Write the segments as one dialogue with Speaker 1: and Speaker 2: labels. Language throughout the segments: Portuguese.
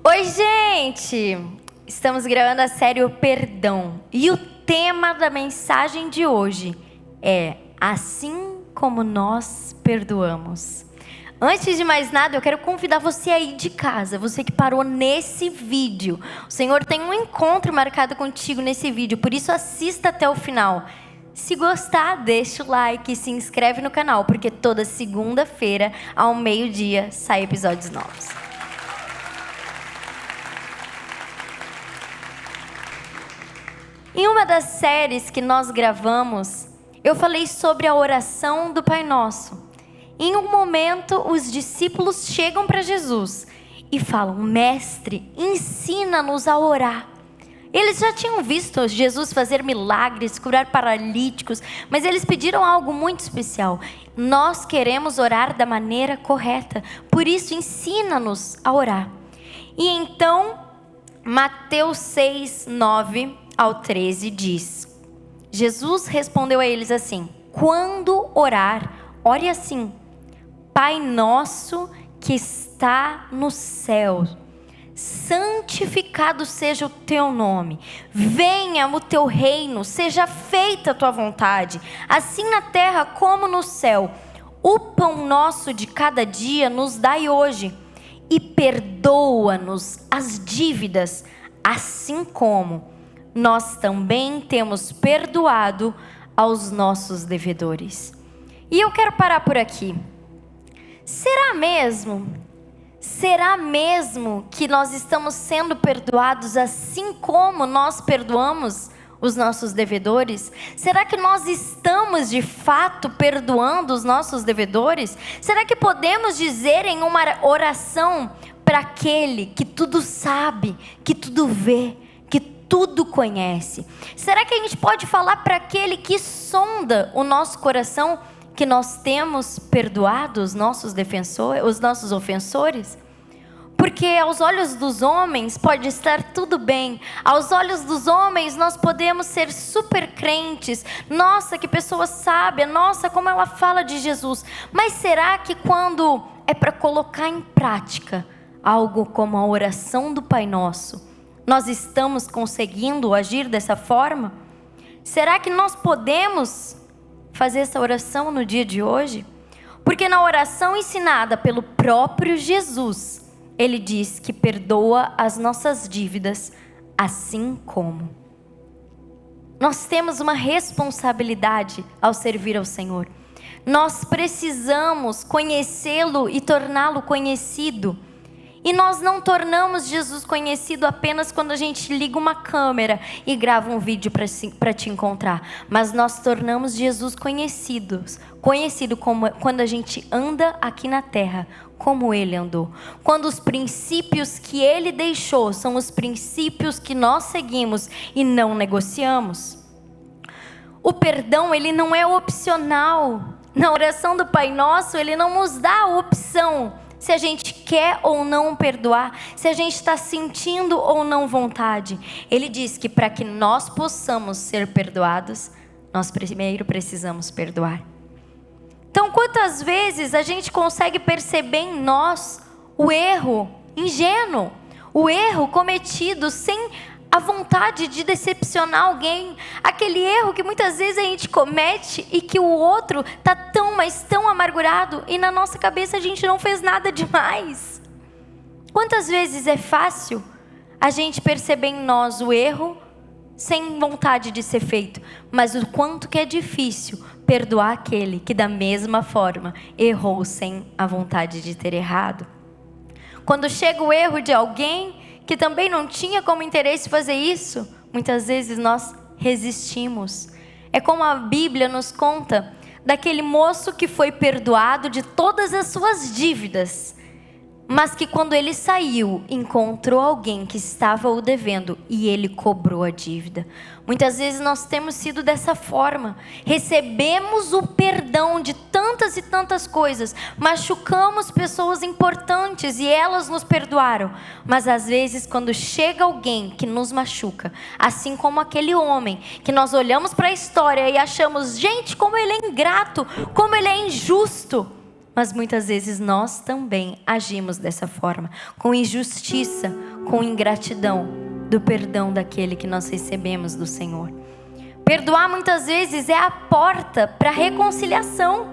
Speaker 1: Oi, gente! Estamos gravando a série O Perdão. E o tema da mensagem de hoje é Assim como nós perdoamos. Antes de mais nada, eu quero convidar você aí de casa, você que parou nesse vídeo. O Senhor tem um encontro marcado contigo nesse vídeo, por isso assista até o final. Se gostar, deixa o like e se inscreve no canal, porque toda segunda-feira, ao meio-dia, saem episódios novos. Em uma das séries que nós gravamos, eu falei sobre a oração do Pai Nosso. Em um momento, os discípulos chegam para Jesus e falam: Mestre, ensina-nos a orar. Eles já tinham visto Jesus fazer milagres, curar paralíticos, mas eles pediram algo muito especial. Nós queremos orar da maneira correta, por isso ensina-nos a orar. E então, Mateus 6, 9 ao 13 diz: Jesus respondeu a eles assim: quando orar, ore assim: Pai nosso que está no céu, santificado seja o teu nome, venha o teu reino, seja feita a tua vontade, assim na terra como no céu. O pão nosso de cada dia nos dai hoje, e perdoa-nos as dívidas, assim como nós também temos perdoado aos nossos devedores. E eu quero parar por aqui. Será mesmo que nós estamos sendo perdoados assim como nós perdoamos os nossos devedores? Será que nós estamos de fato perdoando os nossos devedores? Será que podemos dizer em uma oração para aquele que tudo sabe, que tudo vê, que tudo conhece? Será que a gente pode falar para aquele que sonda o nosso coração que nós temos perdoado os nossos ofensores? Porque aos olhos dos homens pode estar tudo bem. Aos olhos dos homens nós podemos ser super crentes. Nossa, que pessoa sábia. Nossa, como ela fala de Jesus. Mas será que quando é para colocar em prática algo como a oração do Pai Nosso, nós estamos conseguindo agir dessa forma? Será que nós podemos fazer essa oração no dia de hoje? Porque na oração ensinada pelo próprio Jesus, Ele diz que perdoa as nossas dívidas, assim como. Nós temos uma responsabilidade ao servir ao Senhor. Nós precisamos conhecê-lo e torná-lo conhecido. E nós não tornamos Jesus conhecido apenas quando a gente liga uma câmera e grava um vídeo para te encontrar. Mas nós tornamos Jesus conhecido como quando a gente anda aqui na terra, como Ele andou. Quando os princípios que Ele deixou são os princípios que nós seguimos e não negociamos. O perdão, ele não é opcional. Na oração do Pai Nosso, Ele não nos dá a opção se a gente quer ou não perdoar, se a gente está sentindo ou não vontade. Ele diz que para que nós possamos ser perdoados, nós primeiro precisamos perdoar. Então, quantas vezes a gente consegue perceber em nós o erro ingênuo, o erro cometido sem a vontade de decepcionar alguém, aquele erro que muitas vezes a gente comete e que o outro está mas tão amargurado e na nossa cabeça a gente não fez nada demais. Quantas vezes é fácil a gente perceber em nós o erro sem vontade de ser feito, mas o quanto que é difícil perdoar aquele que da mesma forma errou sem a vontade de ter errado. Quando chega o erro de alguém que também não tinha como interesse fazer isso, muitas vezes nós resistimos. É como a Bíblia nos conta daquele moço que foi perdoado de todas as suas dívidas, mas que quando ele saiu, encontrou alguém que estava o devendo e ele cobrou a dívida. Muitas vezes nós temos sido dessa forma. Recebemos o perdão de tantas e tantas coisas, machucamos pessoas importantes e elas nos perdoaram. Mas às vezes quando chega alguém que nos machuca, assim como aquele homem, que nós olhamos para a história e achamos, gente, como ele é ingrato, como ele é injusto. mas muitas vezes nós também agimos dessa forma, com injustiça, com ingratidão do perdão daquele que nós recebemos do Senhor. Perdoar muitas vezes é a porta para a reconciliação.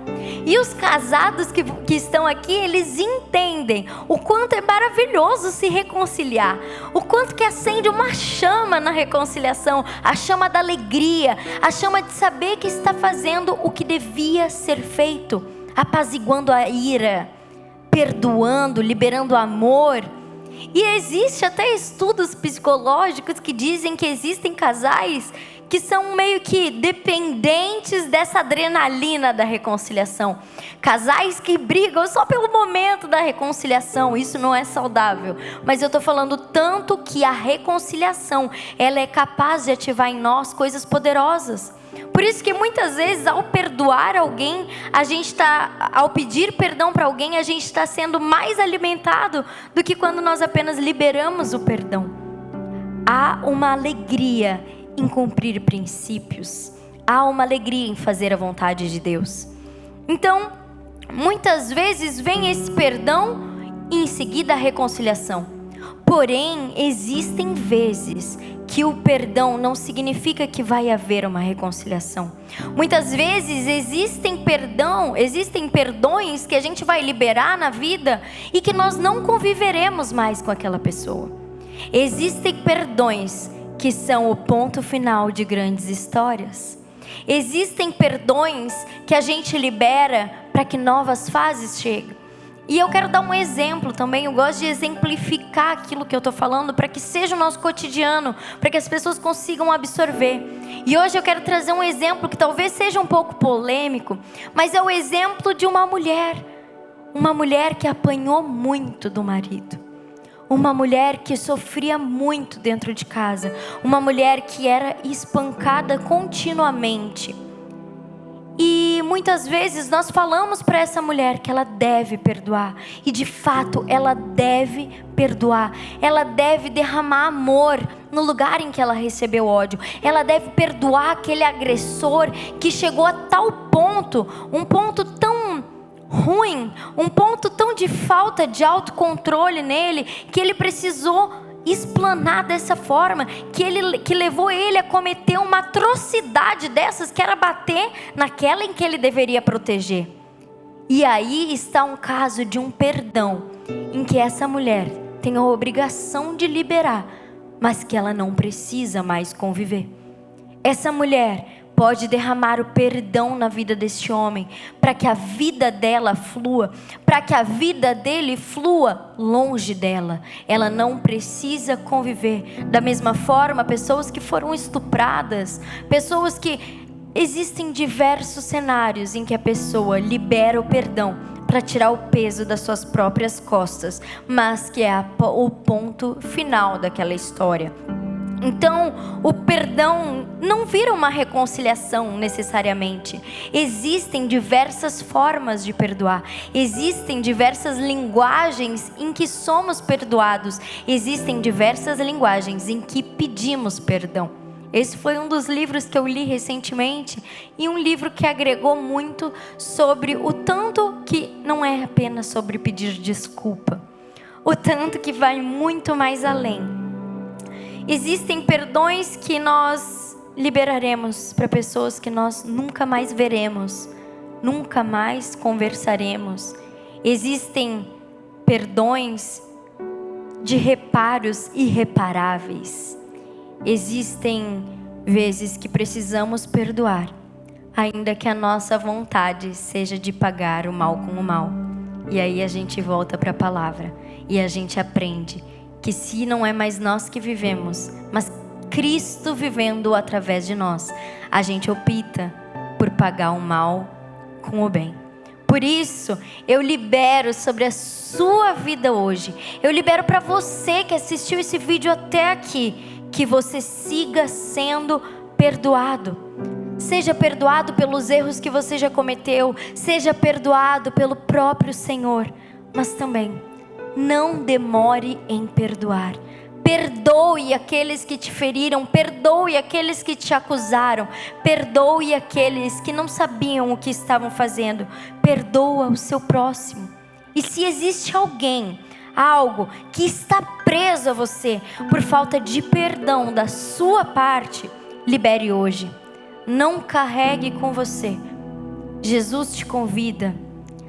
Speaker 1: E os casados que estão aqui, eles entendem o quanto é maravilhoso se reconciliar. O quanto que acende uma chama na reconciliação. A chama da alegria. A chama de saber que está fazendo o que devia ser feito. Apaziguando a ira. Perdoando, liberando amor. E existe até estudos psicológicos que dizem que existem casais que são meio que dependentes dessa adrenalina da reconciliação. Casais que brigam só pelo momento da reconciliação. Isso não é saudável. Mas eu estou falando tanto que a reconciliação, ela é capaz de ativar em nós coisas poderosas. Por isso que muitas vezes ao perdoar alguém, ao pedir perdão para alguém, a gente está sendo mais alimentado do que quando nós apenas liberamos o perdão. Há uma alegria em cumprir princípios. Há uma alegria em fazer a vontade de Deus. Então, muitas vezes vem esse perdão e em seguida a reconciliação. Porém, existem vezes que o perdão não significa que vai haver uma reconciliação. Muitas vezes existem perdões que a gente vai liberar na vida e que nós não conviveremos mais com aquela pessoa. Existem perdões que são o ponto final de grandes histórias. Existem perdões que a gente libera para que novas fases cheguem. E eu quero dar um exemplo também. Eu gosto de exemplificar aquilo que eu estou falando para que seja o nosso cotidiano, para que as pessoas consigam absorver. E hoje eu quero trazer um exemplo que talvez seja um pouco polêmico, mas é o exemplo de uma mulher que apanhou muito do marido. Uma mulher que sofria muito dentro de casa. Uma mulher que era espancada continuamente. E muitas vezes nós falamos para essa mulher que ela deve perdoar. E de fato ela deve perdoar. Ela deve derramar amor no lugar em que ela recebeu ódio. Ela deve perdoar aquele agressor que chegou a tal ponto, um ponto tão ruim, um ponto tão de falta de autocontrole nele, que ele precisou explanar dessa forma, que levou ele a cometer uma atrocidade dessas, que era bater naquela em que ele deveria proteger. E aí está um caso de um perdão, em que essa mulher tem a obrigação de liberar, mas que ela não precisa mais conviver. Essa mulher pode derramar o perdão na vida deste homem, para que a vida dela flua, para que a vida dele flua longe dela. Ela não precisa conviver. Da mesma forma, pessoas que foram estupradas, pessoas que... Existem diversos cenários em que a pessoa libera o perdão para tirar o peso das suas próprias costas, mas que é o ponto final daquela história. Então, o perdão não vira uma reconciliação necessariamente. Existem diversas formas de perdoar. Existem diversas linguagens em que somos perdoados. Existem diversas linguagens em que pedimos perdão. Esse foi um dos livros que eu li recentemente, e um livro que agregou muito sobre o tanto que não é apenas sobre pedir desculpa, o tanto que vai muito mais além. Existem perdões que nós liberaremos para pessoas que nós nunca mais veremos, nunca mais conversaremos. Existem perdões de reparos irreparáveis. Existem vezes que precisamos perdoar, ainda que a nossa vontade seja de pagar o mal com o mal. E aí a gente volta para a palavra e a gente aprende que se não é mais nós que vivemos, mas Cristo vivendo através de nós, a gente opta por pagar o mal com o bem. Por isso, eu libero sobre a sua vida hoje. Eu libero para você que assistiu esse vídeo até aqui, que você siga sendo perdoado. Seja perdoado pelos erros que você já cometeu, seja perdoado pelo próprio Senhor, mas também não demore em perdoar. Perdoe aqueles que te feriram, perdoe aqueles que te acusaram, perdoe aqueles que não sabiam o que estavam fazendo. Perdoa o seu próximo. E se existe alguém, algo que está preso a você por falta de perdão da sua parte, libere hoje. Não carregue com você. Jesus te convida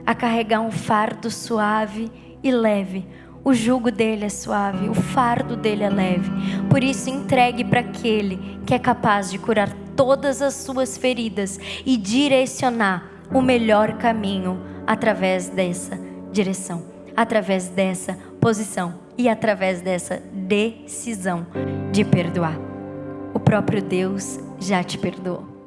Speaker 1: a carregar um fardo suave e leve. O jugo dele é suave, o fardo dele é leve. Por isso, entregue para aquele que é capaz de curar todas as suas feridas e direcionar o melhor caminho através dessa direção, através dessa posição e através dessa decisão de perdoar. O próprio Deus já te perdoou.